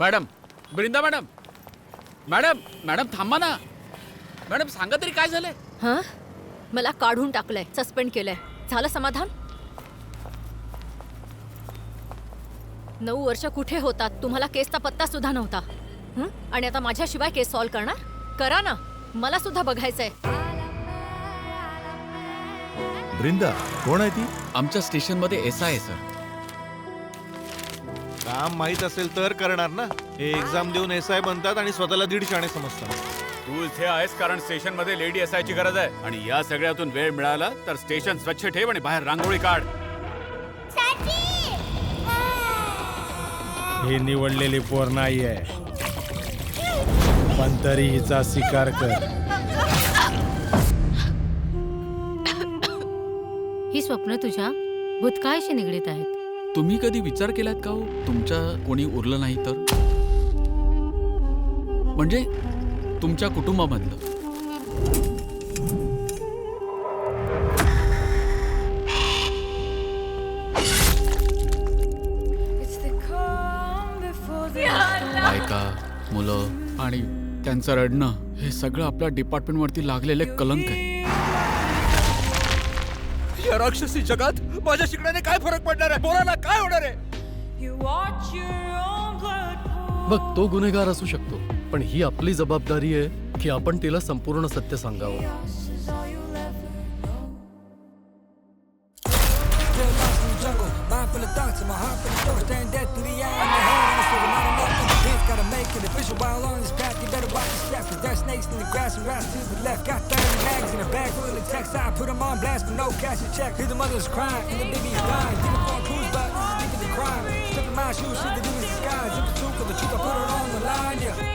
Madam, Brinda madam, madam madam थांबा ना. Madam सांगा तरी काय झालंय. हा, मला काढून टाकलंय, सस्पेंड केलंय. झालं समाधान? 9 वर्ष कुठे होतात? तुम्हाला केसचा पत्ता सुद्धा नव्हता. आणि आता माझ्याशिवाय केस सॉल्व्ह करणार? करा ना, मला सुद्धा बघायचंय. ब्रिंदा कोण आहे ती? आमच्या स्टेशनमध्ये एसआय आहे सर. काम माहित असेल तर करणार ना. हे एक्झाम देऊन एसआय बनतात आणि स्वतःला 1.5 शाणे समजतात. तू इथे आहेस कारण स्टेशन मध्ये लेडी एसआयची गरज आहे. आणि या सगळ्यातून वेळ मिळाला तर स्टेशन स्वच्छ ठेव आणि बाहेर रांगोळी काढ. ही निवडलेली पोर नाहीये, पण तरी हिचा स्वीकार कर. ही स्वप्न तुझ्या भूतकाळाशी निगडीत आहेत. तुम्ही कधी विचार केलात का हो, तुमच्या कोणी उरलं नाही तर? म्हणजे तुमच्या कुटुंबामधलं. बायका, मुलं आणि त्यांचं रडणं, हे सगळं आपल्या डिपार्टमेंटवरती लागलेले कलंक आहे. या राक्षसी जगात माझ्या शिकण्याने काय फरक पडणार आहे? बोलायला काय होणार आहे? बघ, तो गुन्हेगार असू शकतो, पण ही आपली जबाबदारी आहे की आपण तिला संपूर्ण सत्य सांगावं. My shoes, she could do his disguise. If the truth or the truth, I put her on the line, yeah.